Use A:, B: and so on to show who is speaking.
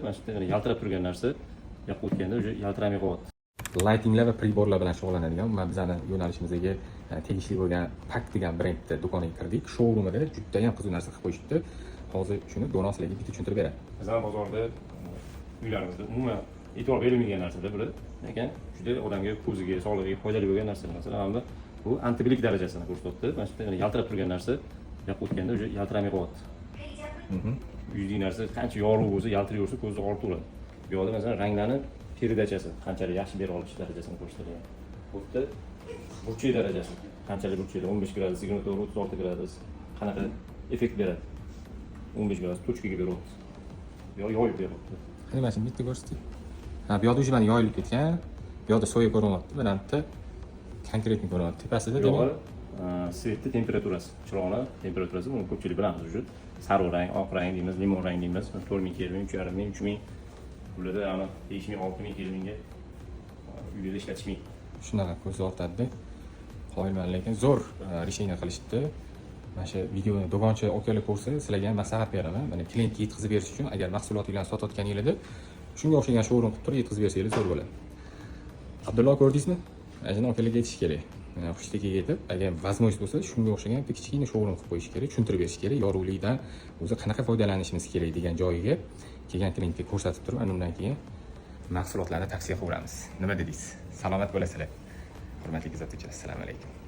A: Mana shu yerda yaltirab turgan narsa yoqib o'tganda уже yaltiramay qolyapti.
B: Lightinglar va priborlar bilan shug'ullanadigan bizning yo'nalishimizga tegishli bo'lgan Pak degan brendni do'koniga kirdik. Showroomida juda ham qiziq narsa qilib qo'yishibdi. Hozir shuni Do'no sizlarga bitta tushuntirib beradi.
A: Bizning bozorda uylarimizda umuman e'tibor berilmagan narsada biri, lekin juda odamga ko'ziga, sog'lig'iga foydali bo'lgan narsa. Masalan, bu antibilik darajasini ko'rsatyapti. Mana shu yerda yaltirab turgan narsa yoqib o'tganda уже yaltiramay qolyapti. Yuzdagi narsa qancha yorug' bo'lsa, yaltiraversa ko'zni ortaveradi. Bu yerda masalan ranglarni teridachasi qanchalik yaxshi bera olish darajasini ko'rsatadi. Bu yerda burchak darajasi qanchalik burchakda 15 gradus, 24-36 gradus qanaqa effekt beradi. 15 gradus точкаga beryapti. Yoyib beryapti.
B: Qani mana shuni bitta ko'rsating. Ha, bu yoqda mana yoyilib ketgan. Bu yoqda soya ko'rinyapti. Bu yerda konkretni ko'rinyapti. Tepasida demak
A: svetni temperaturasi, chiroqni temperaturasi buni ko'pchilik bilamiz уже. Sariq rang, oq rang deymiz, limon rang deymiz. 4000 kelvin, 3500, 3000 bularda ana 5000, 6000 kelvinga uyda ishlatishmaydi.
B: Shunaqa ko'z ortadida qoyilman, lekin zo'r решение qilishdi. Mana shu videoni do'konchi akalar ko'rsa, sizlarga ham maslahat beraman. Mana klientga yetkazib berish uchun agar mahsulotinglarni sotayotganingizda shunga o'xshagan showroom qilib turib yetkazib bersanglar zo'r bo'ladi. Abdulloh ko'rdingizmi? Mana shuni akalarga aytish kerak. Xushtakiga yetib, agar vazmoyis bo'lsa, shunga o'xshagan bitta kichkina showroom qilib qo'yish kerak, tushuntirib berish kerak, yorug'likdan o'zi qanaqa foydalanishimiz kerak degan joyiga kelgan klientga ko'rsatib turib, undan keyin mahsulotlarni tavsiya qilaveramiz. Nima dedingiz? Salomat bo'lasizlar. Hurmatli kuzatuvchilar, assalomu alaykum.